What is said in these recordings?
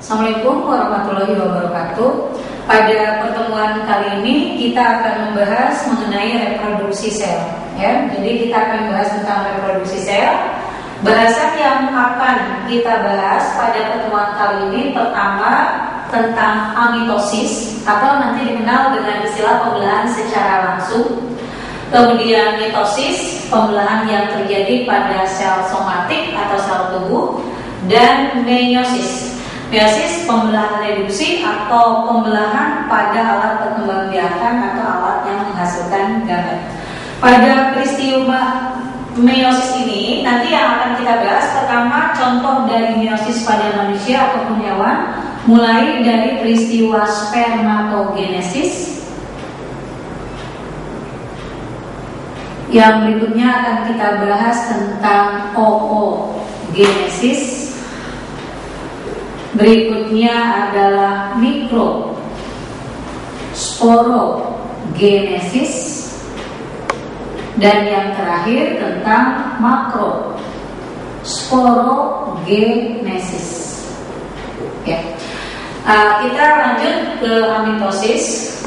Assalamualaikum warahmatullahi wabarakatuh. Pada pertemuan kali ini kita akan membahas mengenai reproduksi sel. Ya, jadi kita akan membahas tentang reproduksi sel. Bahasan yang akan kita bahas pada pertemuan kali ini pertama tentang amitosis atau nanti dikenal dengan istilah pembelahan secara langsung. Kemudian mitosis, pembelahan yang terjadi pada sel somatik atau sel tubuh, dan meiosis. Meiosis pembelahan reduksi atau pembelahan pada alat perkembangbiakan atau alat yang menghasilkan gamet. Pada peristiwa meiosis ini nanti yang akan kita bahas pertama contoh dari meiosis pada manusia ataupun hewan, mulai dari peristiwa spermatogenesis. Yang berikutnya akan kita bahas tentang oogenesis. Berikutnya adalah mikrosporogenesis. Dan yang terakhir tentang makrosporogenesis. Ya. Kita lanjut ke amitosis.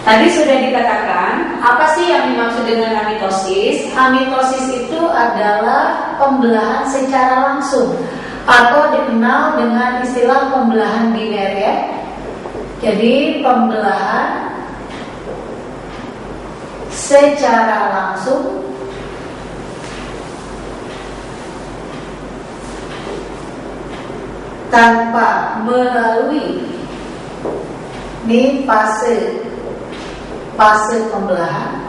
Tadi sudah dikatakan, apa sih yang dimaksud dengan amitosis? Amitosis itu adalah pembelahan secara langsung atau dikenal dengan istilah pembelahan biner ya. Jadi pembelahan secara langsung tanpa melalui fase pembelahan,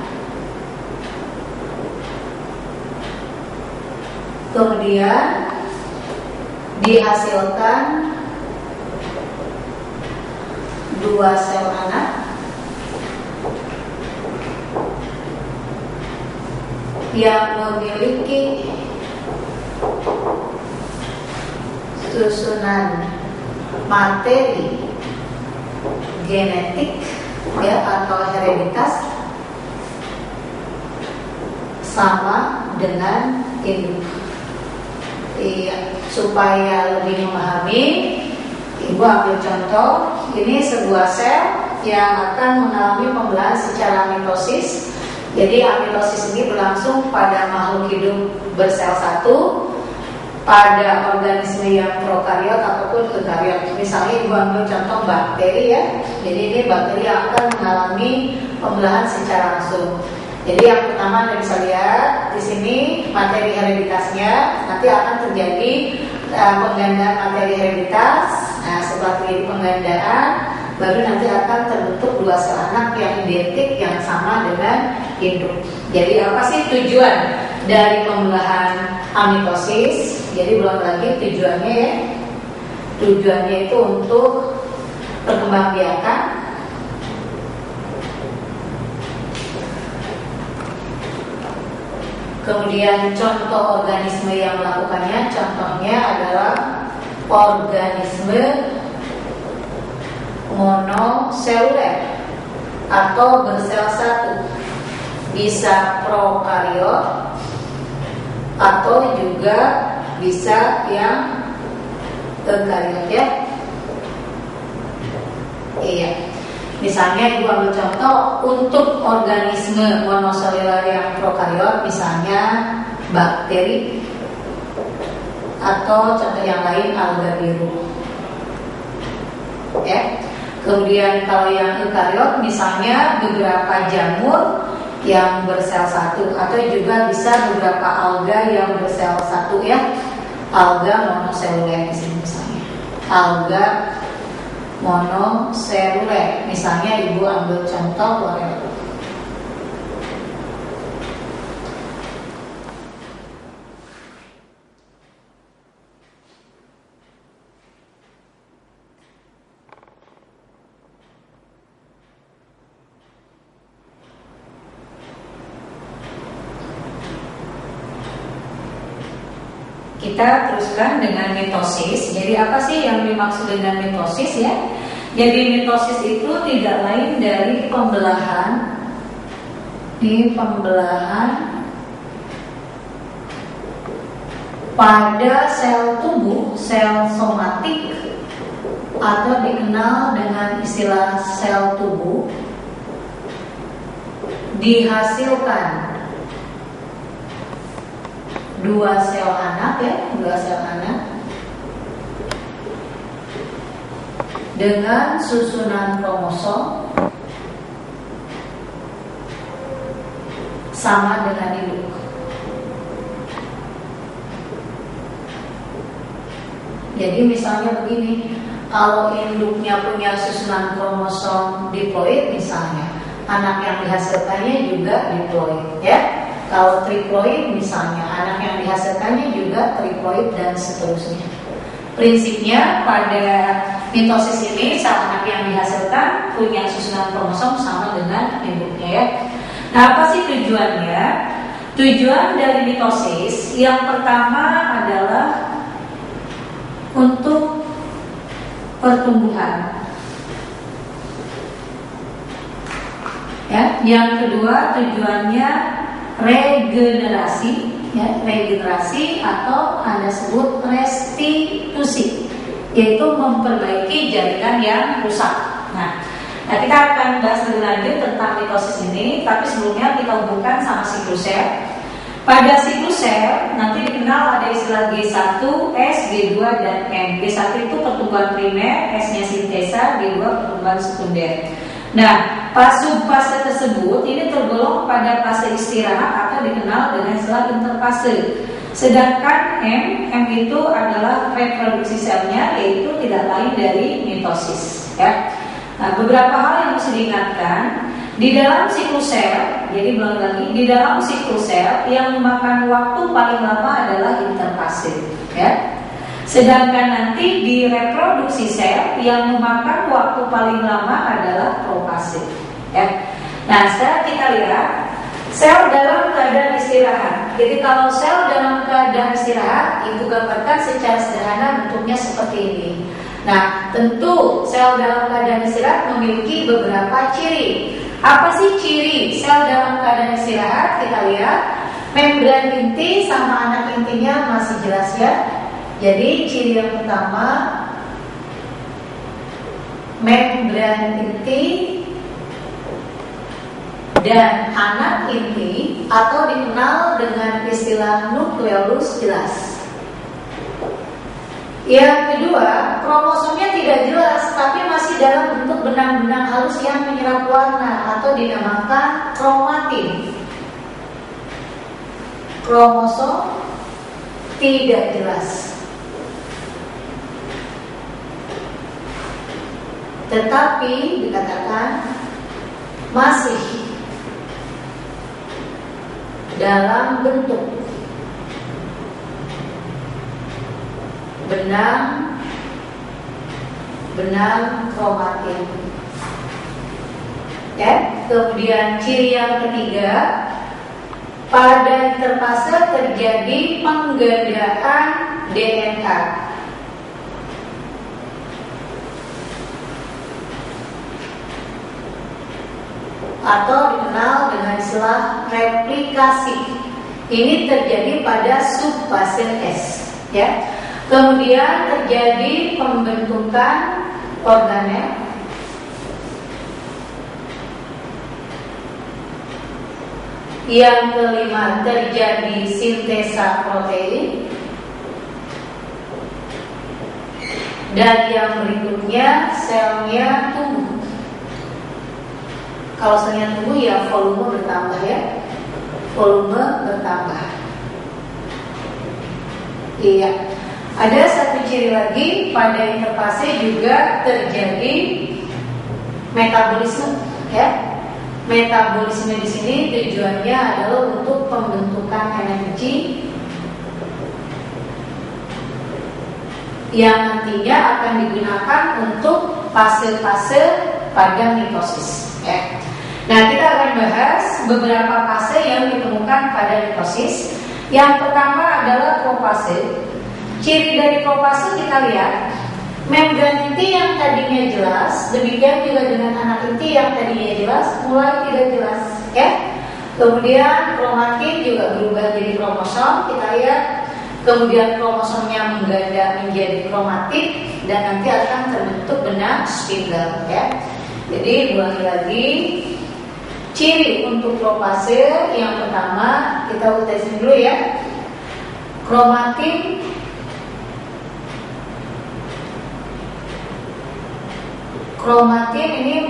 kemudian dihasilkan dua sel anak yang memiliki susunan materi genetik ya atau hereditas sama dengan induk. Iya, supaya lebih memahami, Ibu ambil contoh. Ini sebuah sel yang akan mengalami pembelahan secara mitosis. Jadi amitosis ini berlangsung pada makhluk hidup bersel satu, pada organisme yang prokariot ataupun eukariot. Misalnya Ibu ambil contoh bakteri ya. Jadi ini bakteri yang akan mengalami pembelahan secara langsung. Jadi yang pertama Anda bisa lihat di sini materi hereditasnya nanti akan terjadi penggandaan materi hereditas. Nah, setelah terjadi penggandaan baru nanti akan terbentuk dua sel anak yang identik yang sama dengan induk. Jadi apa sih tujuan dari pembelahan amitosis? Jadi belum lagi tujuannya ya. Tujuannya itu untuk perkembangbiakan. Kemudian contoh organisme yang melakukannya, contohnya adalah organisme monoseluler atau bersel satu, bisa prokariot atau juga bisa yang eukariot ya. Iya. Misalnya Ibu ambil contoh untuk organisme monoseluler yang prokariot, misalnya bakteri atau contoh yang lain alga biru. Ya. Kemudian kalau yang eukariot misalnya beberapa jamur yang bersel satu atau juga bisa beberapa alga yang bersel satu ya. Alga monoseluler di sini misalnya. Alga monoseluler. Misalnya Ibu ambil contoh boreo. Kita teruskan dengan mitosis. Jadi apa sih yang dimaksud dengan mitosis ya? Jadi mitosis itu tidak lain dari pembelahan pada sel tubuh, sel somatik atau dikenal dengan istilah sel tubuh dihasilkan dua sel anak dengan susunan kromosom sama dengan induk. Jadi misalnya begini, kalau induknya punya susunan kromosom diploid misalnya, anak yang dihasilkannya juga diploid, ya. Kalau triploid misalnya, anak yang dihasilkannya juga triploid dan seterusnya. Prinsipnya pada mitosis ini sel anak yang dihasilkan punya susunan kromosom sama dengan induknya, ya. Nah, apa sih tujuannya? Tujuan dari mitosis yang pertama adalah untuk pertumbuhan. Ya, yang kedua tujuannya regenerasi, ya, regenerasi atau Anda sebut restitusi, yaitu memperbaiki jaringan yang rusak. Nah, kita akan bahas lebih lanjut tentang mitosis ini, tapi sebelumnya kita hubungkan sama siklus sel. Pada siklus sel nanti dikenal ada istilah G1, S, G2 dan M. G1 itu pertumbuhan primer, S-nya sintesa, G2 pertumbuhan sekunder. Nah, fase tersebut ini tergolong pada fase istirahat atau dikenal dengan istilah interfase. Sedangkan M itu adalah reproduksi selnya, yaitu tidak lain dari mitosis, ya. Nah, beberapa hal yang harus diingatkan di dalam siklus sel. Jadi lagi di dalam siklus sel yang memakan waktu paling lama adalah interfase, ya. Sedangkan nanti di reproduksi sel yang memakan waktu paling lama adalah profase, ya. Nah, sekarang kita lihat sel dalam keadaan istirahat. Jadi kalau sel dalam keadaan istirahat, ibu gambarkan secara sederhana bentuknya seperti ini. Nah, tentu sel dalam keadaan istirahat memiliki beberapa ciri. Apa sih ciri sel dalam keadaan istirahat? Kita lihat membran inti sama anak intinya masih jelas, ya. Jadi ciri yang pertama, membran inti dan anak inti atau dikenal dengan istilah nukleolus jelas. Yang kedua, kromosomnya tidak jelas tapi masih dalam bentuk benang-benang halus yang menyerap warna atau dinamakan kromatin. Kromosom tidak jelas, tetapi dikatakan masih dalam bentuk benang kromatin, ya. Kemudian ciri yang ketiga, pada interfase terjadi penggandaan DNA. Atau dikenal dengan istilah replikasi. Ini terjadi pada subfase S, ya. Kemudian terjadi pembentukan organel. Yang kelima, terjadi sintesa protein. Dan yang berikutnya, selnya tumbuh. Kalau selnya tumbuh, ya volume bertambah, ya. Volume bertambah. Iya. Ada satu ciri lagi, pada interfase juga terjadi metabolisme, ya. Metabolisme di sini tujuannya adalah untuk pembentukan energi yang nantinya akan digunakan untuk fase-fase pada mitosis, ya. Nah, kita akan bahas beberapa fase yang ditemukan pada mitosis. Yang pertama adalah profase. Ciri dari profase kita lihat, membran inti yang tadinya jelas, demikian juga dengan anak inti yang tadinya jelas mulai tidak jelas, ya. Kemudian kromatin juga berubah jadi kromosom, kita lihat. Kemudian kromosomnya mengganda menjadi kromatin dan nanti akan terbentuk dengan spindle ya. Jadi ulangi lagi, ciri untuk profase yang pertama kita utesin dulu ya. Kromatin ini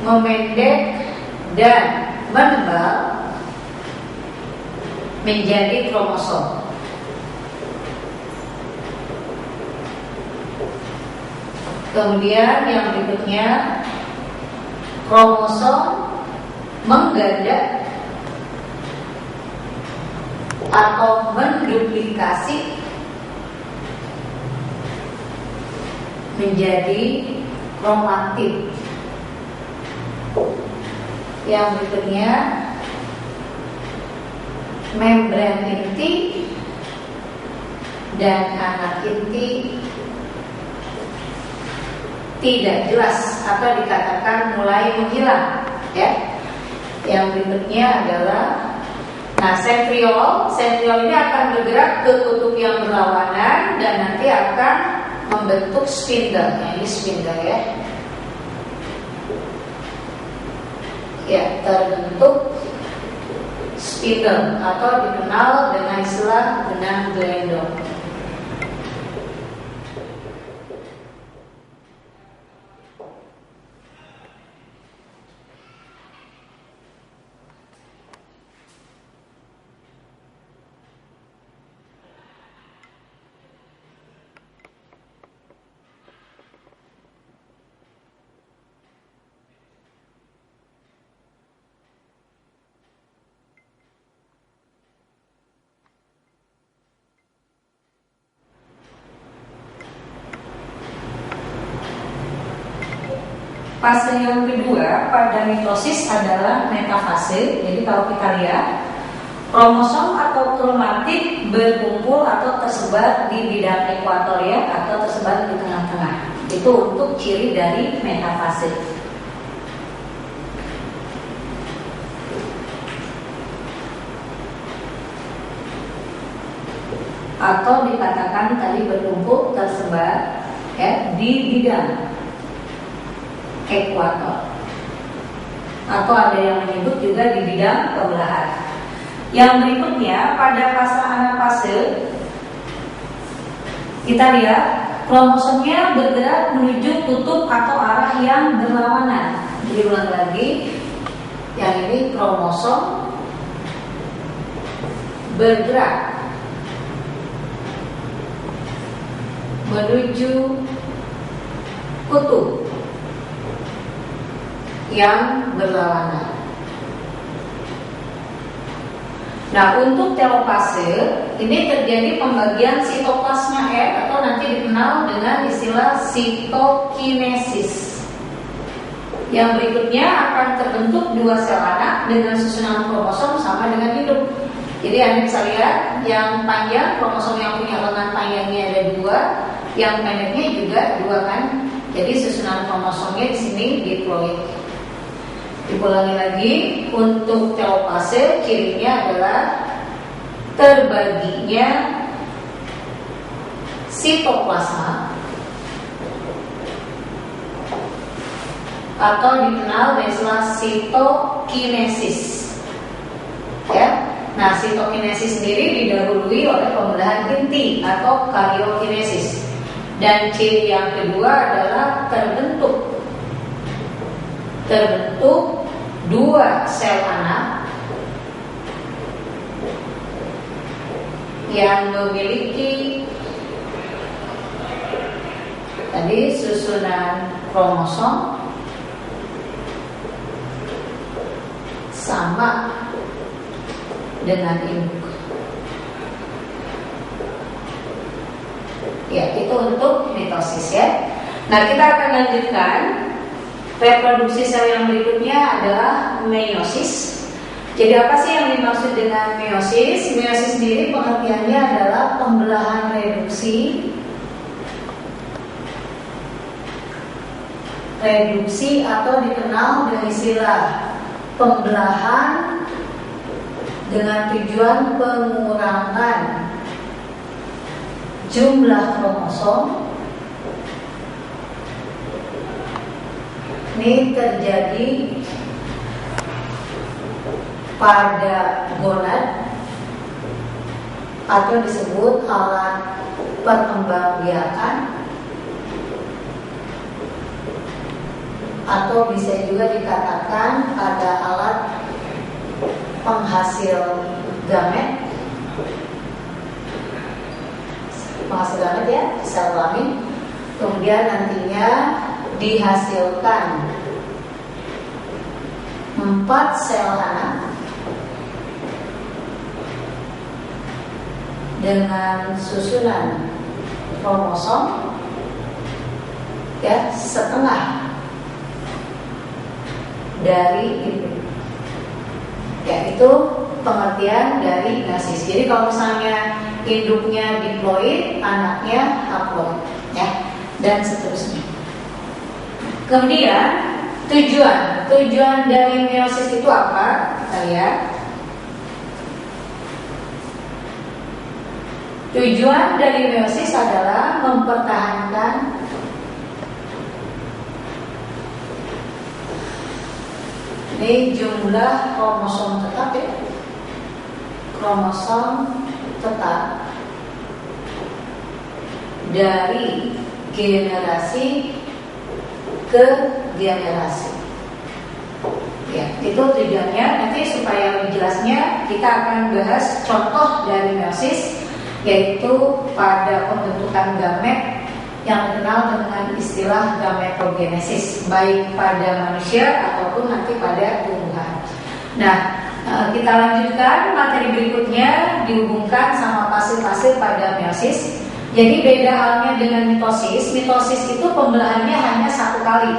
memendek dan menebal menjadi kromosom. Kemudian yang berikutnya, kromosom mengganda atau menduplikasi menjadi kromatin. Yang berikutnya, membran inti dan anak inti tidak jelas atau dikatakan mulai menghilang ya. Yang berikutnya adalah sentriol ini akan bergerak ke kutub yang berlawanan dan nanti akan membentuk spindle. Ini spindle ya. Ya, terbentuk spindle atau dikenal dengan istilah benang Glendon. Fase yang kedua pada mitosis adalah metafase. Jadi kalau kita lihat, kromosom atau kromatin berkumpul atau tersebar di bidang ekuatorial atau tersebar di tengah-tengah. Itu untuk ciri dari metafase. Atau dikatakan tadi berkumpul tersebar ya, di bidang ekuator, atau ada yang menyebut juga di bidang pembelahan. Yang berikutnya pada fase anafase, kita lihat kromosomnya bergerak menuju kutub atau arah yang berlawanan. Jadi ulang lagi, yang ini kromosom bergerak menuju kutub yang berlawanan. Nah, untuk telopase ini terjadi pembagian sitoplasma atau nanti dikenal dengan istilah sitokinesis. Yang berikutnya akan terbentuk dua sel anak dengan susunan kromosom sama dengan hidup. Jadi Anda bisa lihat yang panjang, kromosom yang punya lengan panjangnya ada dua, yang pendeknya juga dua kan. Jadi susunan kromosomnya di sini diploid. Diulangi lagi, untuk telopase cirinya adalah terbaginya sitoplasma atau dikenal dengan istilah sitokinesis. Ya. Nah, sitokinesis sendiri didahului oleh pembelahan inti atau karyokinesis. Dan ciri yang kedua adalah terbentuk dua sel anak yang memiliki tadi susunan kromosom sama dengan induk. Ya, itu untuk mitosis ya. Nah, kita akan lanjutkan. Reproduksi sel yang berikutnya adalah meiosis. Jadi apa sih yang dimaksud dengan meiosis? Meiosis sendiri pengertiannya adalah pembelahan reduksi atau dikenal dengan istilah pembelahan dengan tujuan pengurangan jumlah kromosom ini terjadi pada gonad atau disebut alat perkembangbiakan, atau bisa juga dikatakan pada alat penghasil gamet. Penghasil gamet ya, sel kelamin. Kemudian nantinya dihasilkan 4 sel anak dengan susunan kromosom ya setengah dari induk. Ya, itu pengertian dari meiosis. Jadi kalau misalnya induknya diploid, anaknya haploid, ya, dan seterusnya. Kemudian tujuan dari meiosis itu apa? Kita lihat. Tujuan dari meiosis adalah mempertahankan ini jumlah kromosom tetap ya, kromosom tetap dari generasi ke generasi. Ya, itu tujuannya. Nanti supaya lebih jelasnya kita akan bahas contoh dari meiosis, yaitu pada pembentukan gamet yang dikenal dengan istilah gametogenesis, baik pada manusia ataupun nanti pada tumbuhan. Nah, kita lanjutkan materi berikutnya dihubungkan sama fase-fase pada meiosis. Jadi beda halnya dengan mitosis. Mitosis itu pembelahannya hanya 1 kali.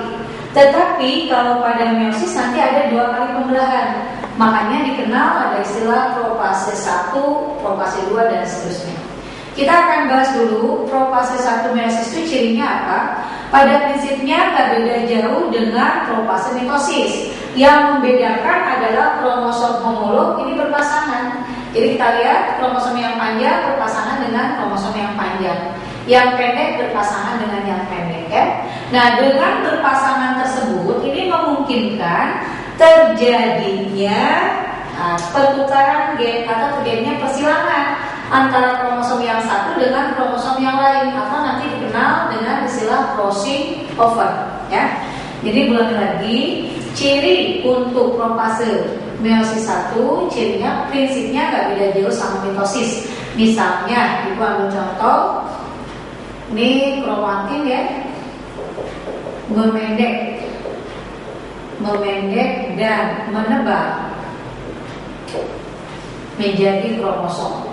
Tetapi kalau pada meiosis nanti ada 2 kali pembelahan. Makanya dikenal ada istilah profase 1, profase 2 dan seterusnya. Kita akan bahas dulu profase 1 meiosis itu cirinya apa. Pada prinsipnya nggak beda jauh dengan profase mitosis. Yang membedakan adalah kromosom homolog ini berpasangan. Jadi kita lihat kromosom yang panjang berpasangan dengan kromosom yang panjang, yang pendek berpasangan dengan yang pendek ya. Nah, dengan berpasangan tersebut ini memungkinkan terjadinya pertukaran gen atau terjadinya persilangan antara kromosom yang satu dengan kromosom yang lain, atau nanti dikenal dengan istilah crossing over ya. Jadi ulangi lagi, ciri untuk profase meiosis 1, cirinya prinsipnya nggak beda jauh sama mitosis. Misalnya, Ibu ambil contoh, ini kromatin ya, memendek dan menebal menjadi kromosom.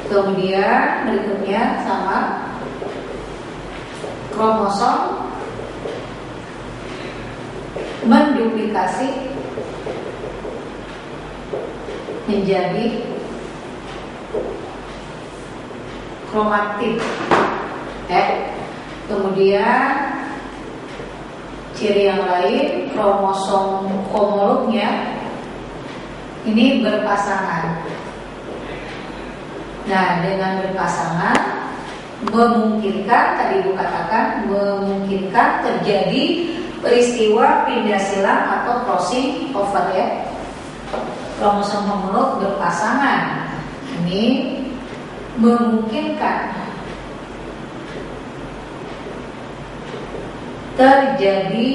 Kemudian berikutnya sama, kromosom menduplikasi menjadi kromatin. Kemudian ciri yang lain, kromosom homolognya ini berpasangan. Nah, dengan berpasangan memungkinkan, tadi Ibu katakan, memungkinkan terjadi peristiwa pindah silang atau crossing over ya. Kromosom homolog berpasangan ini memungkinkan terjadi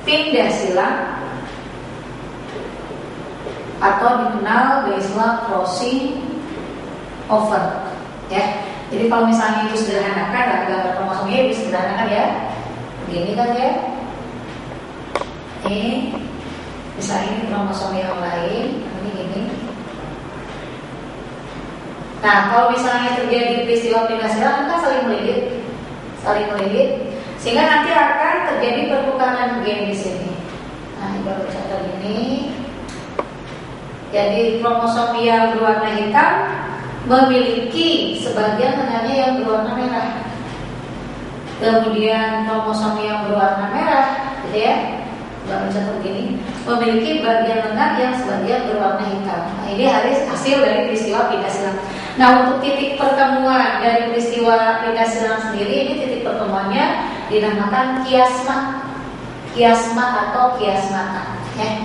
pindah silang atau dikenal dengan istilah crossing over ya. Jadi kalau misalnya itu sederhanakan, gambar kromosomnya itu sederhanakan ya, begini kan ya. Ini misalnya ini kromosom yang lain, ini gini. Nah, kalau misalnya terjadi peristiwa pindah silang kan saling melilit, sehingga nanti akan terjadi pertukaran gen di sini. Nah, ini baru contoh ini. Jadi kromosom yang berwarna hitam memiliki sebagian tengahnya yang berwarna merah. Kemudian kromosom yang berwarna merah, gitu ya, baru contoh begini, memiliki bagian lengan yang sebagian berwarna hitam. Nah, ini hasil dari peristiwa pindah silang. Nah, untuk titik pertemuan dari peristiwa pindah silang sendiri, ini titik pertemuannya dinamakan kiasma atau kiasmata. Ya.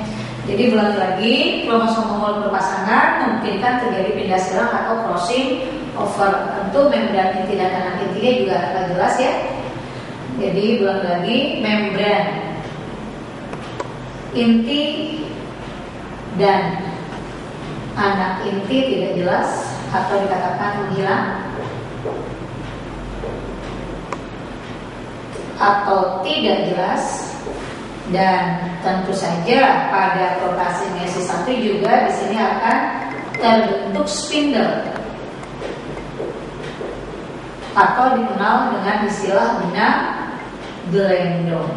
Jadi ulangi lagi, kromosom homolog berpasangan memungkinkan terjadi pindah silang atau crossing over. Tentu membran inti dan anak intinya juga akan jelas ya. Jadi ulangi lagi, membran inti dan anak inti tidak jelas atau dikatakan menghilang atau tidak jelas. Dan tentu saja pada protase meiosis 1 juga di sini akan terbentuk spindle atau dikenal dengan istilah benang gelendong.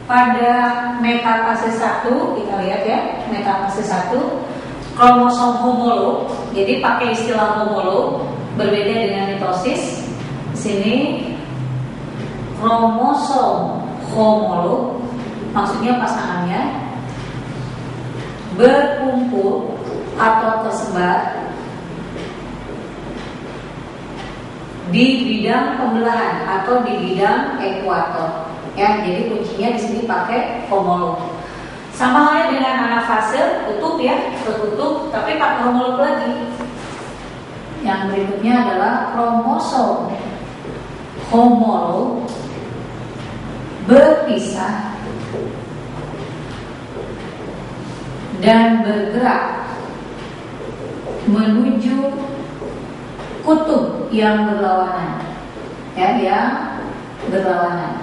Pada metafase 1 kita lihat ya, metafase 1 kromosom homolog. Jadi pakai istilah homolog, berbeda dengan mitosis. Di sini kromosom homolog maksudnya pasangannya berkumpul atau tersebar di bidang pembelahan atau di bidang ekuator. Ya, jadi kuncinya di sini pakai homolog. Sama halnya dengan anafase, kutub ya, berkutub, tapi pakai homolog lagi. Yang berikutnya adalah kromosom homolog berpisah dan bergerak menuju kutub yang berlawanan, ya, yang berlawanan.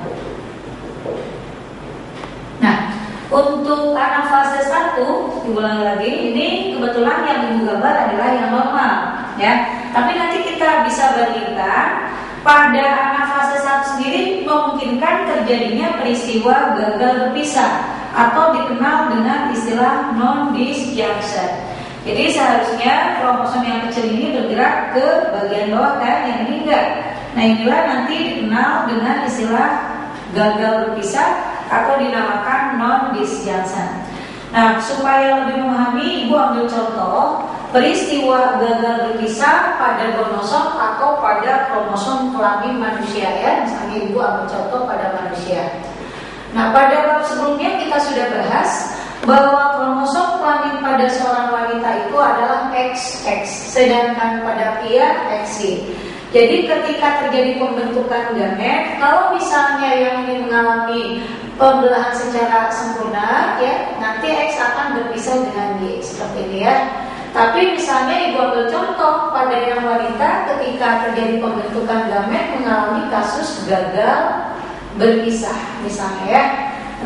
Nah, untuk anafase 1 diulangi lagi, ini kebetulan yang ibu gambar adalah yang normal, ya. Tapi nanti kita bisa bandingkan pada anafase 1 sendiri memungkinkan terjadinya peristiwa gagal berpisah atau dikenal dengan istilah non-disjunction. Jadi seharusnya kromosom yang kecil ini bergerak ke bagian bawah kan, yang ini enggak. Nah, inilah nanti dikenal dengan istilah gagal berpisah atau dinamakan non-disjunction. Nah, supaya lebih memahami, ibu ambil contoh peristiwa gagal berpisah pada gonosom atau pada kromosom kelamin manusia ya. Misalnya ibu ambil contoh pada manusia. Nah, pada bab sebelumnya kita sudah bahas bahwa kromosom kelamin pada seorang wanita itu adalah XX, sedangkan pada pria XY. Jadi ketika terjadi pembentukan gamet, kalau misalnya yang ini mengalami pembelahan secara sempurna, ya nanti X akan berpisah dengan Y seperti ini ya. Tapi misalnya ibu ambil contoh pada yang wanita ketika terjadi pembentukan gamet mengalami kasus gagal berpisah misalnya ya.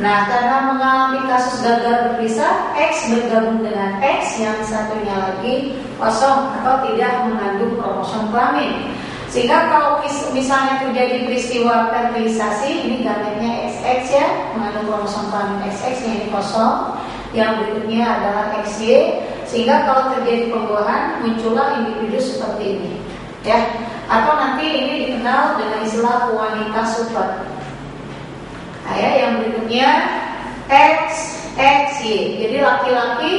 Nah, karena mengalami kasus gagal berpisah, X bergabung dengan X, yang satunya lagi kosong atau tidak mengandung kromosom kelamin. Sehingga kalau misalnya terjadi peristiwa fertilisasi, ini gametnya XX ya, mengandung kromosom kelamin XX, yang ini kosong, yang berikutnya adalah XY. Sehingga kalau terjadi pembuahan, muncullah individu seperti ini, ya. Atau nanti ini dikenal dengan istilah wanita super. Nah, ya, yang berikutnya XY. Jadi laki-laki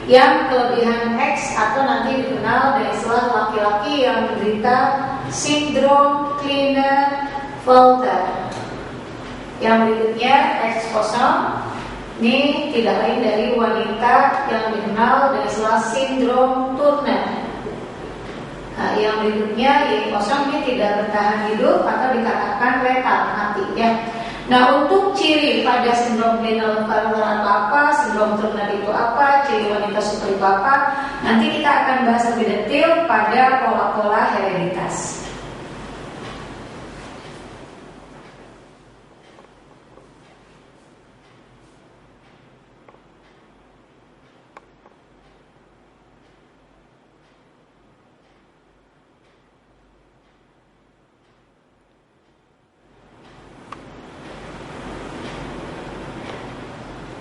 yang kelebihan X atau nanti dikenal dengan istilah laki-laki yang menderita sindrom Klinefelter. Yang berikutnya X kosong. Ini tidak lain dari wanita yang dikenal dengan istilah sindrom Turner. Nah, yang berikutnya Y kosong, ini tidak bertahan hidup atau dikatakan letal, mati ya. Nah, untuk ciri pada sindrom Klinefelter itu apa, sindrom Turner itu apa, ciri wanita super itu apa, nanti kita akan bahas lebih detail pada pola-pola hereditas.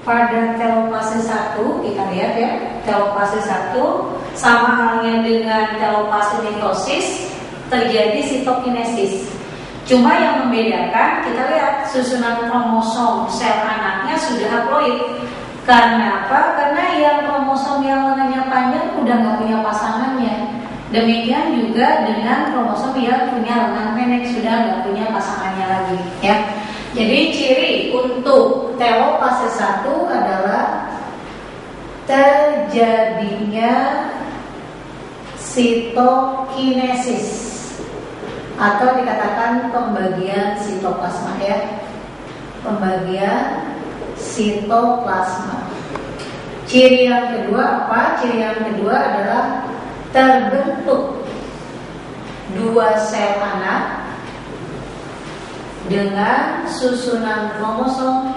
pada telopase 1, kita lihat ya, telopase 1 sama halnya dengan telopase mitosis terjadi sitokinesis. Cuma yang membedakan, kita lihat susunan kromosom sel anaknya sudah haploid. Karena apa? Karena yang kromosom yang lengannya panjang udah nggak punya pasangannya. Demikian juga dengan kromosom yang punya lengan pendek sudah nggak punya pasangannya lagi, ya. Jadi ciri untuk telopase 1 adalah terjadinya sitokinesis atau dikatakan pembagian sitoplasma, ya. Pembagian sitoplasma. Ciri yang kedua apa? Ciri yang kedua adalah terbentuk dua sel anak dengan susunan kromosom.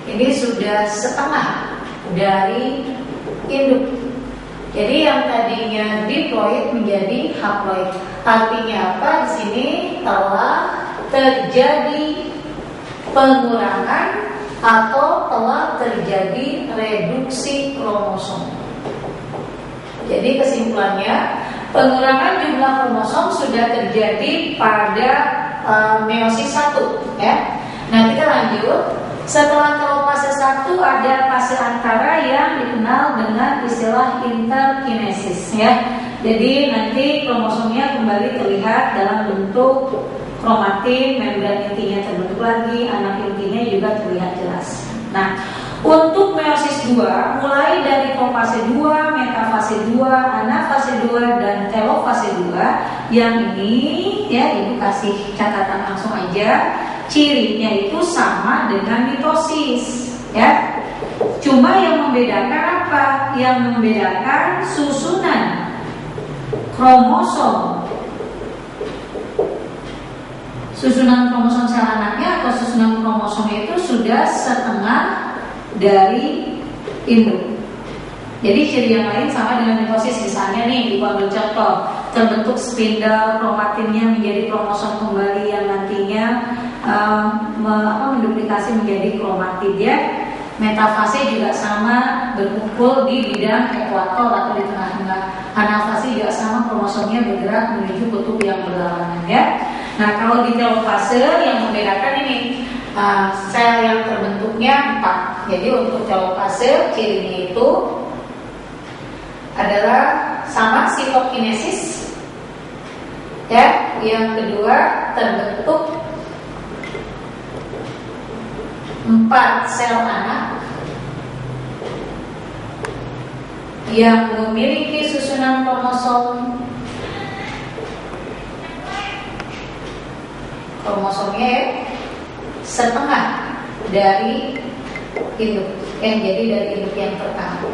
Ini sudah setengah dari induk. Jadi yang tadinya diploid menjadi haploid. Artinya apa? Di sini telah terjadi pengurangan atau telah terjadi reduksi kromosom. Jadi kesimpulannya, pengurangan jumlah kromosom sudah terjadi pada meiosis 1, ya. Nah, kita lanjut. Setelah telopase 1 ada fase antara yang dikenal dengan istilah interkinesis, ya. Jadi nanti kromosomnya kembali terlihat dalam bentuk kromatin, membran intinya terbentuk lagi, anak intinya juga terlihat jelas. Nah, untuk meiosis 2 mulai dari profase 2, metafase 2, anafase 2 dan telofase 2, yang ini ya Ibu kasih catatan langsung aja. Cirinya itu sama dengan mitosis, ya. Cuma yang membedakan apa? Yang membedakan susunan kromosom. Susunan kromosom sel anaknya atau susunan kromosomnya itu sudah setengah dari induk. Jadi ciri yang lain sama dengan mitosis. Misalnya nih, Ibu ambil contoh, terbentuk spindel kromatinnya menjadi kromosom kembali yang nantinya menduplikasi menjadi kromatid, ya. Metafase juga sama, berkumpul di bidang ekuator atau di tengah-tengah. Anafase juga sama, kromosomnya bergerak menuju kutub yang berlawanan, ya. Nah, kalau di telofase yang membedakan ini sel yang terbentuknya 4. Jadi untuk telofase cirinya itu adalah sama sitokinesis, ya. Yang kedua terbentuk 4 sel anak yang memiliki susunan kromosomnya ya, setengah dari induk, yang jadi dari induk yang pertama.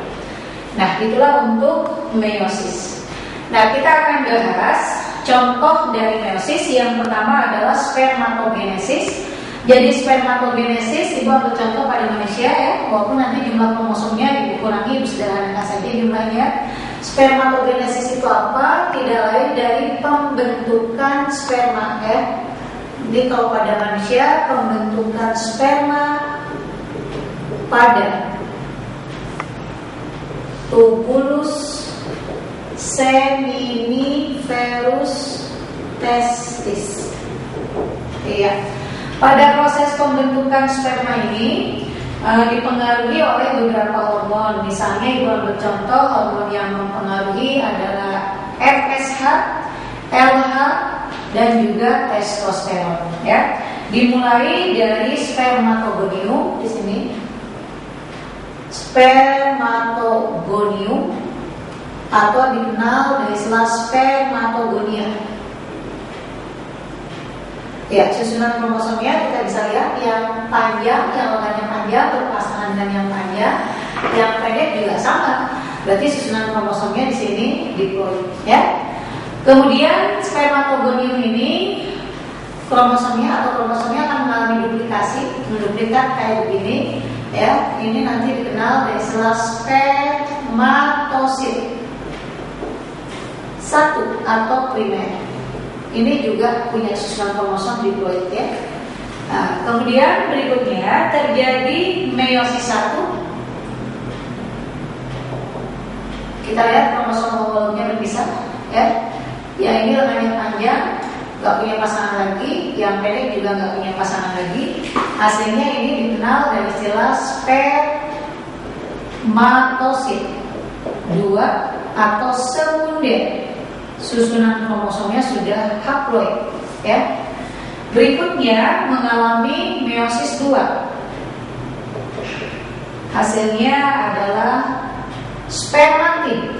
Nah, itulah untuk meiosis. Nah, kita akan bahas contoh dari meiosis. Yang pertama adalah spermatogenesis. Jadi spermatogenesis Ibu ambil contoh pada manusia, ya. Walaupun nanti jumlah kromosomnya dikurangi, sederhana saja jumlahnya. Spermatogenesis itu apa? Tidak lain dari pembentukan sperma, ya. Jadi kalau pada manusia pembentukan sperma pada tubulus seminiferus testis. Iya. Pada proses pembentukan sperma ini dipengaruhi oleh beberapa hormon. Misalnya Ibu ambil contoh, hormon yang mempengaruhi adalah FSH, LH, dan juga testosteron, ya. Dimulai dari spermatogonium di sini. Spermatogonium atau dikenal dari istilah spermatogonia. Ya, susunan kromosomnya kita bisa lihat yang panjang, yang lengannya panjang berpasangan dengan yang panjang, yang pendek juga sama. Berarti susunan kromosomnya di sini diploid, ya. Kemudian spermatogonium ini kromosomnya akan mengalami duplikasi, menduplikat kayak begini, ya. Ini nanti dikenal dari istilah spermatosit 1 atau primer. Ini juga punya susunan kromosom diploid, ya. Nah, kemudian berikutnya terjadi meiosis 1. Kita lihat kromosom homolognya berpisah, ya. Yang ini lengannya panjang, nggak punya pasangan lagi, yang pendek juga nggak punya pasangan lagi. Hasilnya ini dikenal dari istilah spermatosit 2 atau sekunder. Susunan kromosomnya sudah haploid, ya. Berikutnya mengalami meiosis 2. Hasilnya adalah spermatid.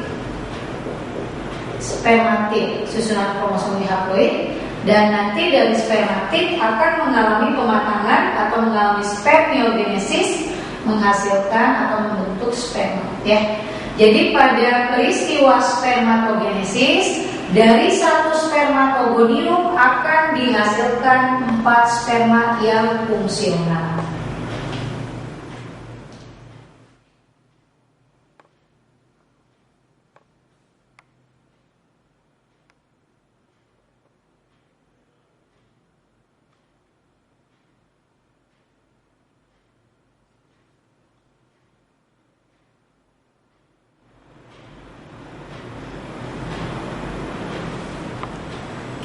Spermatid, susunan kromosomnya haploid, dan nanti dari spermatid akan mengalami pematangan atau mengalami spermiogenesis, menghasilkan atau membentuk sperma, ya. Jadi pada peristiwa spermatogenesis, dari satu spermatogonium akan dihasilkan 4 sperma yang fungsional.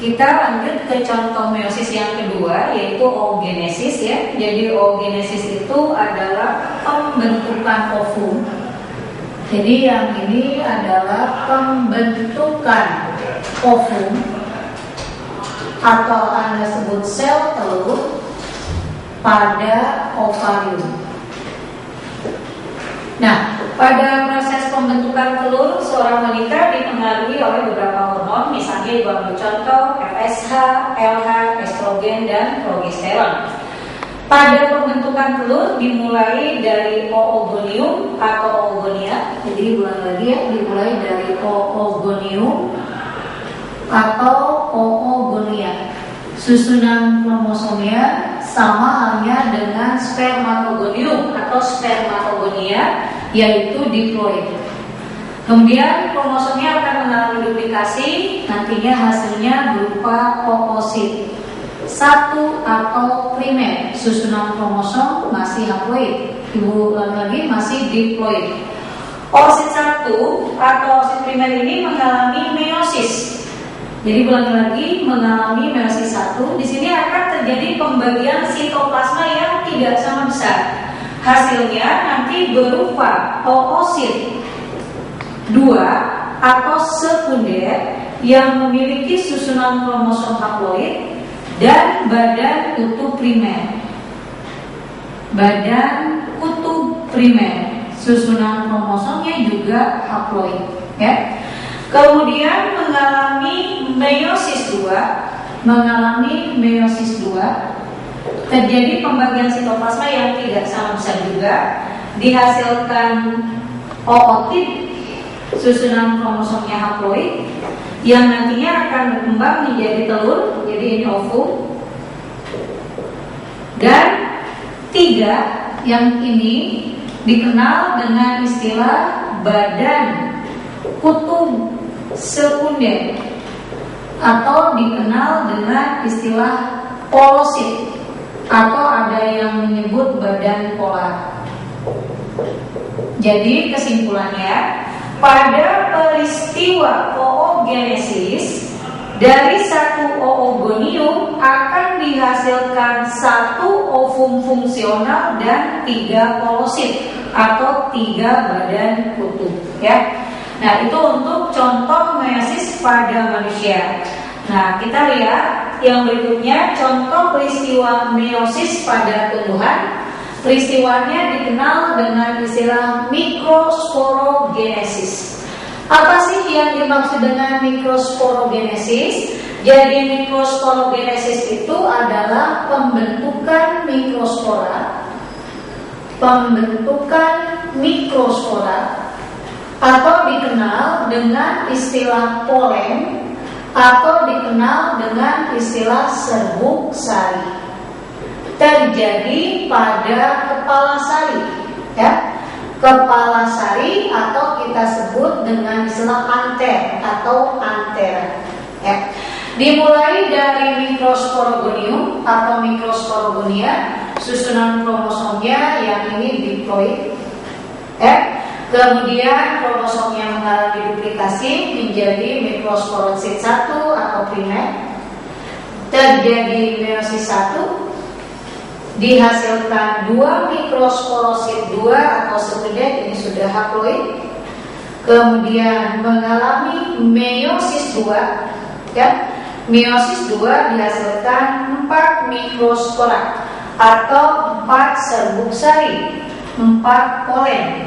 Kita lanjut ke contoh meiosis yang kedua, yaitu oogenesis, ya. Jadi oogenesis itu adalah pembentukan ovum. Jadi yang ini adalah pembentukan ovum atau Anda sebut sel telur pada ovarium. Nah, pada proses pembentukan telur, seorang wanita dipengaruhi oleh beberapa hormon, misalnya ibu ambil contoh FSH, LH, estrogen, dan progesteron. Pada pembentukan telur dimulai dari oogonium atau oogonia. Jadi ulang lagi ya, dimulai dari oogonium atau oogonia. Susunan kromosomnya sama halnya dengan spermatogonium atau spermatogonia, yaitu diploid. Kemudian kromosomnya akan mengalami duplikasi, nantinya hasilnya berupa oosit 1 atau primer. Susunan kromosom masih haploid, ibu ulang lagi masih diploid. Oosit 1 atau oosit primer ini mengalami meiosis. Jadi ulangi lagi, mengalami meiosis 1. Di sini akan terjadi pembagian sitoplasma yang tidak sama besar. Hasilnya nanti berupa oosit 2 atau sekunder yang memiliki susunan kromosom haploid dan badan kutub primer. Badan kutub primer, susunan kromosomnya juga haploid, ya. Kemudian mengalami meiosis 2, terjadi pembagian sitoplasma yang tidak sama besar juga, dihasilkan ootit, susunan kromosomnya haploid, yang nantinya akan berkembang menjadi telur, jadi ini ovum. Dan 3 yang ini dikenal dengan istilah badan kutub sekunder atau dikenal dengan istilah polosit, atau ada yang menyebut badan polar. Jadi kesimpulannya, pada peristiwa oogenesis, dari satu oogonium akan dihasilkan 1 ovum fungsional dan 3 polosit atau 3 badan kutub, ya. Nah, itu untuk contoh meiosis pada manusia. Nah, kita lihat yang berikutnya, contoh peristiwa meiosis pada tumbuhan. Peristiwanya dikenal dengan istilah mikrosporogenesis. Apa sih yang dimaksud dengan mikrosporogenesis? Jadi mikrosporogenesis itu adalah pembentukan mikrospora atau dikenal dengan istilah polen atau dikenal dengan istilah serbuk sari. Terjadi pada kepala sari, ya. Kepala sari atau kita sebut dengan istilah anter atau antera, ya. Dimulai dari mikrosporogonium atau mikrosporogonia, susunan kromosomnya yang ini diploid, kemudian kromosomnya mengalami duplikasi menjadi mikrosporosit 1 atau primer, terjadi meiosis 1, dihasilkan 2 mikrosporosit 2 atau sekunder, ini sudah haploid, kemudian mengalami meiosis 2, ya. Meiosis 2 dihasilkan 4 mikrospora atau 4 serbuk sari, 4 polen.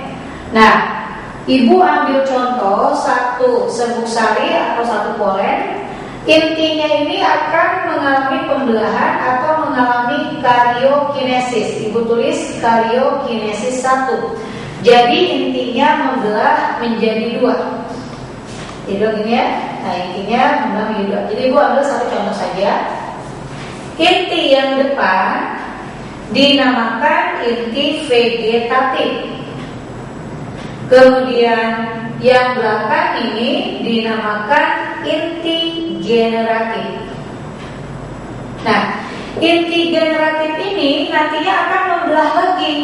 Nah, ibu ambil contoh 1 serbuk sari atau 1 polen. Intinya ini akan mengalami pembelahan atau mengalami karyokinesis. Ibu tulis karyokinesis 1. Jadi intinya membelah menjadi 2. Jadi begini ya. Nah, intinya membelah menjadi 2. Jadi ibu ambil 1 contoh saja. Inti yang depan dinamakan inti vegetatif. Kemudian yang belakang ini dinamakan inti generatif. Nah, inti generatif ini nantinya akan membelah lagi,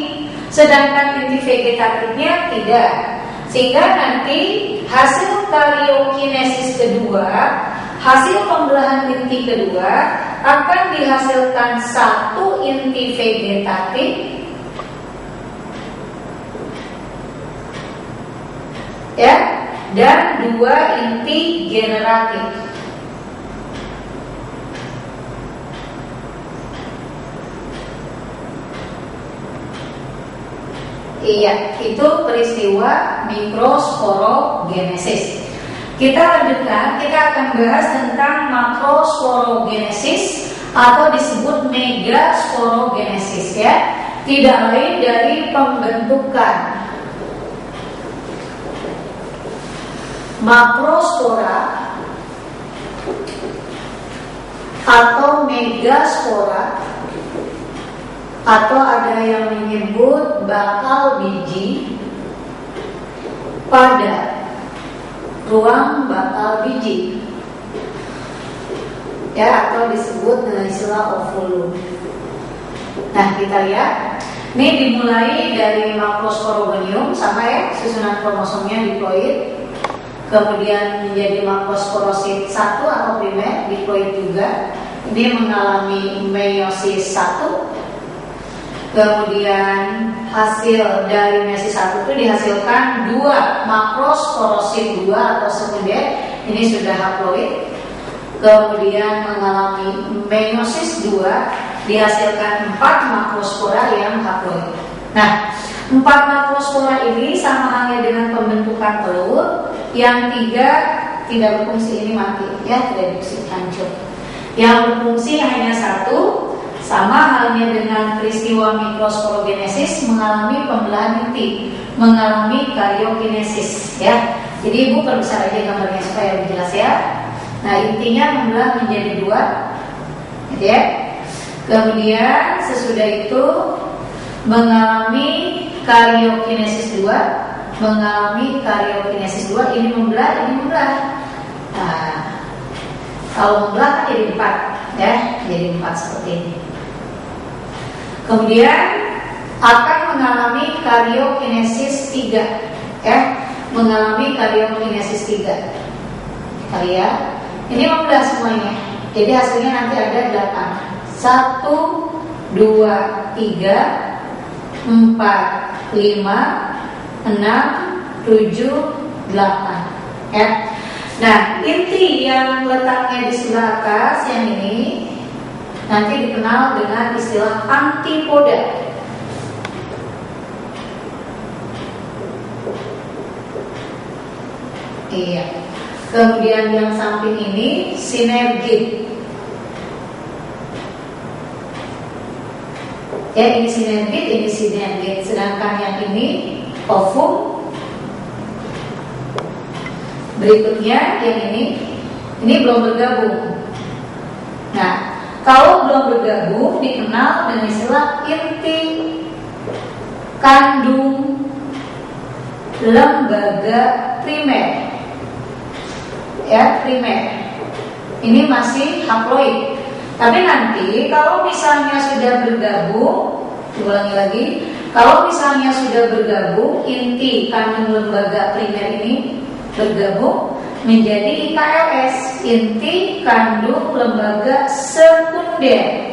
sedangkan inti vegetatifnya tidak. Sehingga nanti hasil karyokinesis kedua, hasil pembelahan inti kedua akan dihasilkan 1 inti vegetatif ya, dan 2 inti generatif. Iya, itu peristiwa mikrosporogenesis. Kita lanjutkan, kita akan bahas tentang makrosporogenesis atau disebut megasporogenesis ya. Tidak lain dari pembentukan makrospora atau megaspora, atau ada yang menyebut bakal biji pada ruang bakal biji ya, atau disebut dengan istilah ovulum. Nah, kita lihat ini dimulai dari makrosporogonium, sama ya, susunan kromosomnya diploid, kemudian menjadi makrosporosit 1 atau primer, diploid juga. Ini mengalami meiosis 1. Kemudian hasil dari meiosis 1 itu dihasilkan 2 makrosporosit 2 atau sekunder, ini sudah haploid. Kemudian mengalami meiosis 2, dihasilkan 4 makrospora yang haploid. Nah, 4 makrospora ini sama halnya dengan pembentukan telur. Yang 3 tidak berfungsi, ini mati ya, tidak berfungsi, hancur. Yang berfungsi hanya 1. Sama halnya dengan peristiwa mikrosporogenesis, mengalami pembelahan inti, mengalami karyokinesis ya. Jadi ibu perbesar aja gambarnya supaya lebih jelas ya. Nah, intinya membelah menjadi 2 gitu ya. Kemudian sesudah itu mengalami karyokinesis 2, mengalami karyokinesis 2, ini membelah, ini membelah. Nah, kalau membelah kan jadi 4 ya, jadi 4 seperti ini. Kemudian akan mengalami karyokinesis 3 ya, mengalami karyokinesis 3. Kita lihat, ini membelah semuanya. Jadi hasilnya nanti ada 8. 1, 2, 3, 4, 5, 6, 7, 8 ya. Nah, inti yang letaknya di sebelah atas yang ini nanti dikenal dengan istilah antipoda. Iya. Kemudian yang samping ini sinergit. Ya, ini sinergit, ini sinergit. Sedangkan yang ini ovum. Berikutnya yang ini belum bergabung. Nah, kalau belum bergabung dikenal dengan istilah inti kandung lembaga primer. Ya, primer. Ini masih haploid. Tapi nanti kalau misalnya sudah bergabung, ulangi lagi, kalau misalnya sudah bergabung, inti kandung lembaga primer ini bergabung menjadi IKLS, inti kandung lembaga sekunder.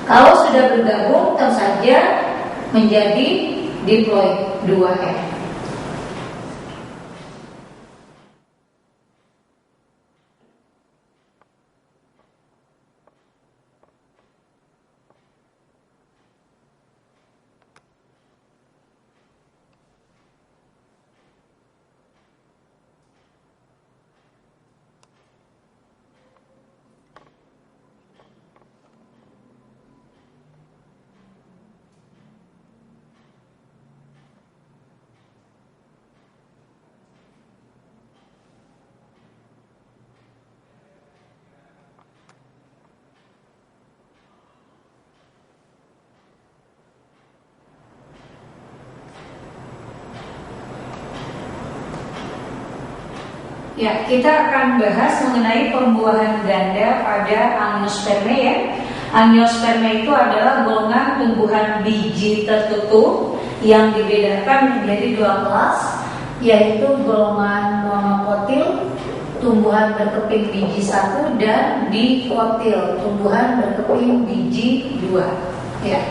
Kalau sudah bergabung, tentu saja menjadi diploid 2F. Ya, kita akan bahas mengenai pembuahan ganda pada Angiospermae ya. Angiospermae itu adalah golongan tumbuhan biji tertutup yang dibedakan menjadi 2 kelas, yaitu golongan monokotil, tumbuhan berkeping biji 1, dan dikotil, tumbuhan berkeping biji 2. Ya.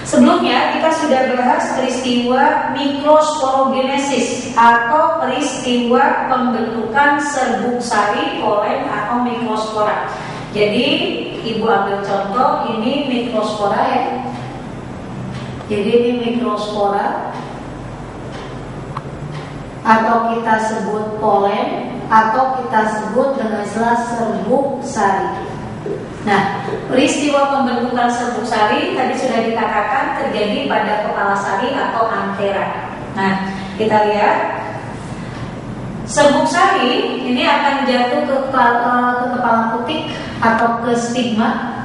Sebelumnya kita sudah bahas peristiwa mikrosporogenesis atau peristiwa pembentukan serbuk sari, polen atau mikrospora. Jadi Ibu ambil contoh, ini mikrospora ya. Jadi ini mikrospora atau kita sebut polen atau kita sebut dengan istilah serbuk sari. Nah, peristiwa pembentukan serbuk sari tadi sudah dikatakan terjadi pada kepala sari atau antera. Nah, kita lihat serbuk sari ini akan jatuh ke kepala putik atau ke stigma,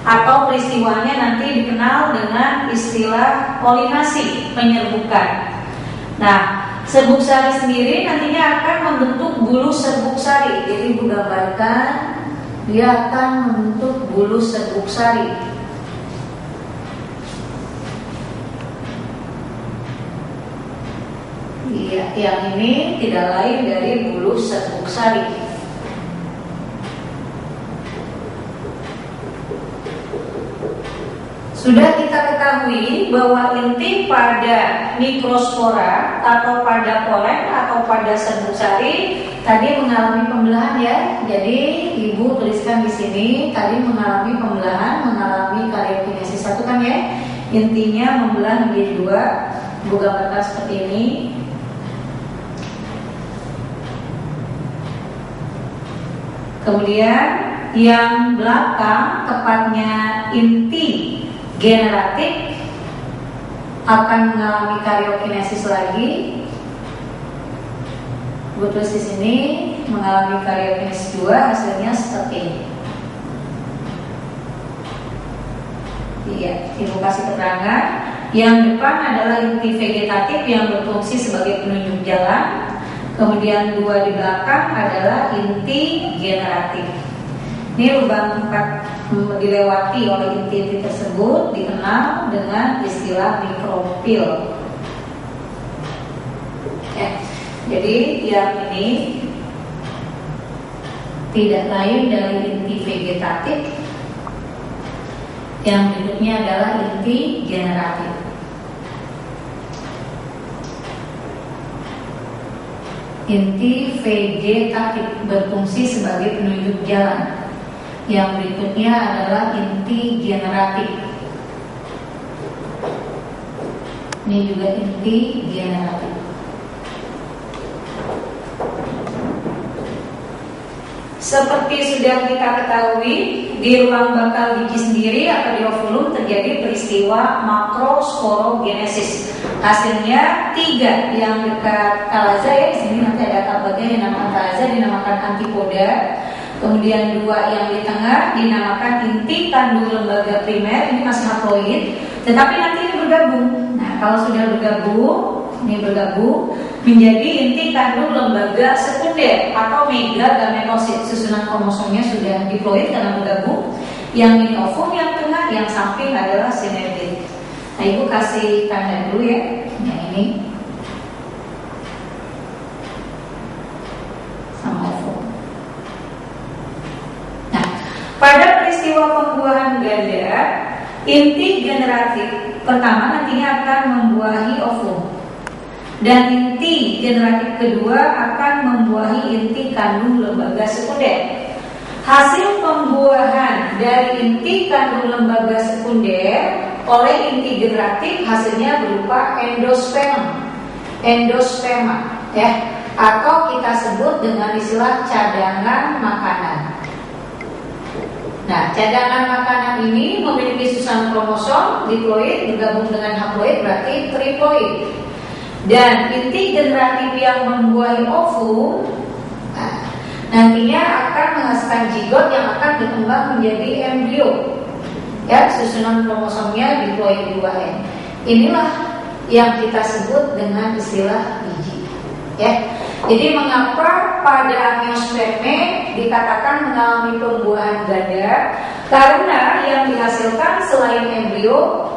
atau peristiwanya nanti dikenal dengan istilah polinasi, penyerbukan. Nah, serbuk sari sendiri nantinya akan membentuk bulu serbuk sari. Jadi Ibu gambarkan, dia akan membentuk bulu serbuk sari. Iya, yang ini tidak lain dari bulu serbuk sari. Sudah kita ketahui bahwa inti pada mikrospora atau pada polen atau pada serbuk sari tadi mengalami pembelahan ya. Jadi Ibu tuliskan di sini tadi mengalami pembelahan, mengalami karyokinesis 1 kan ya. Intinya membelah menjadi 2. Ibu gambarkan seperti ini. Kemudian yang belakang tepatnya inti generatif akan mengalami karyokinesis lagi. Tulis di sini mengalami karyokinesis 2, hasilnya seperti ini. Iya, Ibu kasih keterangan. Yang depan adalah inti vegetatif yang berfungsi sebagai penunjuk jalan. Kemudian 2 di belakang adalah inti generatif. Ini lubang tempat dilewati oleh inti-inti tersebut dikenal dengan istilah mikrofil. Ya, jadi yang ini tidak lain dari inti vegetatif. Yang berikutnya adalah inti generatif. Inti vegetatif berfungsi sebagai penunjuk jalan. Yang berikutnya adalah inti generatif. Ini juga inti generatif. Seperti sudah kita ketahui, di ruang bakal biji sendiri atau di ovulum terjadi peristiwa makrosporogenesis. Hasilnya 3 yang dekat kalaza ya. Di sini nanti ada bagian yang dinamakan kalaza, dinamakan antipoda. Kemudian 2 yang di tengah dinamakan inti kandung lembaga primer, ini masih haploid, tetapi nanti ini bergabung. Nah, kalau sudah bergabung, ini bergabung menjadi inti kandung lembaga sekunder atau megagametosit. Susunan kromosomnya sudah diploid karena bergabung. Yang ini ovum, yang tengah, yang samping adalah sinergit. Nah, Ibu kasih tanda dulu ya, yang ini sama ovum. Nah, pada peristiwa pembuahan ganda, inti generatif pertama nantinya akan membuahi ovum, dan inti generatif kedua akan membuahi inti kandung lembaga sekunder. Hasil pembuahan dari inti kandung lembaga sekunder oleh inti generatif hasilnya berupa endosperma, ya, atau kita sebut dengan istilah cadangan makanan. Nah, cadangan makanan ini memiliki susunan kromosom diploid bergabung dengan haploid, berarti triploid. Dan inti generatif yang membuahi ovum nantinya akan menghasilkan zigot yang akan berkembang menjadi embrio. Ya, susunan kromosomnya diploid 2N. Inilah yang kita sebut dengan istilah biji. Ya. Jadi mengapa pada amniosperme dikatakan mengalami pembuahan ganda? Karena yang dihasilkan selain embrio,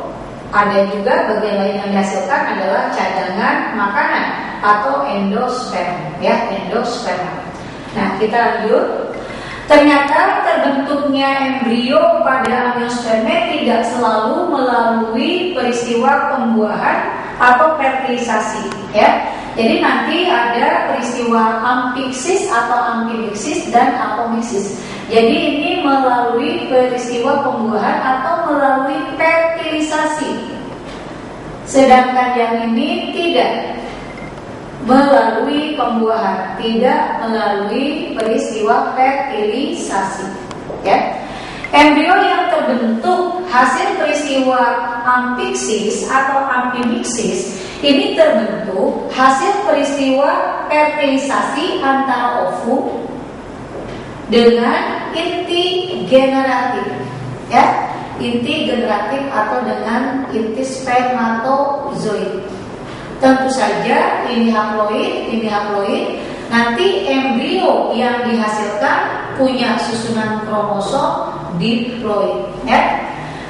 ada juga bagian lain yang dihasilkan adalah cadangan makanan atau endosperma, ya, endosperma. Nah, kita lanjut. Ternyata terbentuknya embrio pada amniosperme tidak selalu melalui peristiwa pembuahan atau fertilisasi, ya. Jadi nanti ada peristiwa ampiksis atau amfibiksis dan apomiksis. Jadi ini melalui peristiwa pembuahan atau melalui fertilisasi. Sedangkan yang ini tidak melalui pembuahan, tidak melalui peristiwa fertilisasi, ya. Embrio yang terbentuk hasil peristiwa ampiksis atau amfibiksis ini terbentuk hasil peristiwa fertilisasi antara ovum dengan inti generatif, ya, inti generatif atau dengan inti spermatozoid. Tentu saja ini haploid. Nanti embrio yang dihasilkan punya susunan kromosom diploid, ya.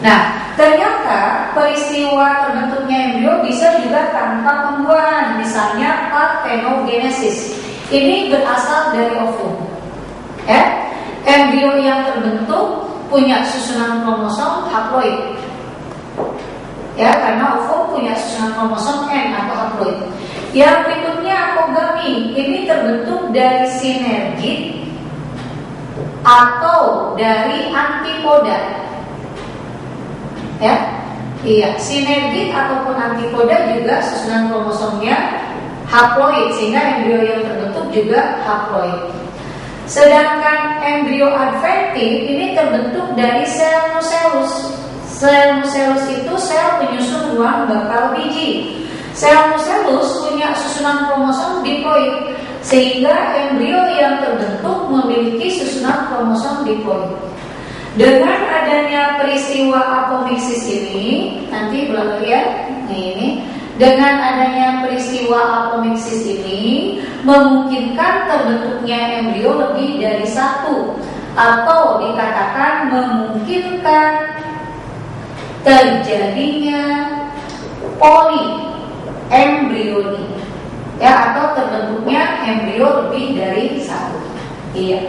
Nah, ternyata peristiwa terbentuknya embrio bisa juga tanpa pembuahan, misalnya parthenogenesis. Ini berasal dari ovum, ya. Embrio yang terbentuk punya susunan kromosom haploid. Ya, karena ovum punya susunan kromosom N atau haploid. Yang berikutnya apogami, ini terbentuk dari sinergit atau dari antipoda. Ya, iya, sinergit ataupun antipoda juga susunan kromosomnya haploid, sehingga embrio yang terbentuk juga haploid. Sedangkan embrio adventif ini terbentuk dari sel nucellus. Sel nucellus itu sel penyusun ruang bakal biji. Sel nucellus punya susunan kromosom diploid, sehingga embrio yang terbentuk memiliki susunan kromosom diploid. Dengan adanya peristiwa apomiksis ini, nanti belakang ya, ini. Dengan adanya peristiwa apomiksis ini memungkinkan terbentuknya embrio lebih dari satu, atau dikatakan memungkinkan terjadinya poliembrioni, ya, atau terbentuknya embrio lebih dari satu. Iya.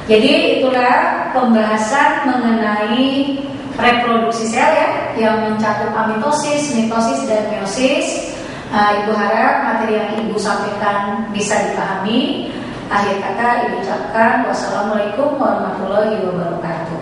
Jadi itulah pembahasan mengenai reproduksi sel, ya, yang mencakup amitosis, mitosis, dan meiosis. Ibu harap materi yang Ibu sampaikan bisa dipahami. Akhir kata Ibu ucapkan wassalamualaikum warahmatullahi wabarakatuh.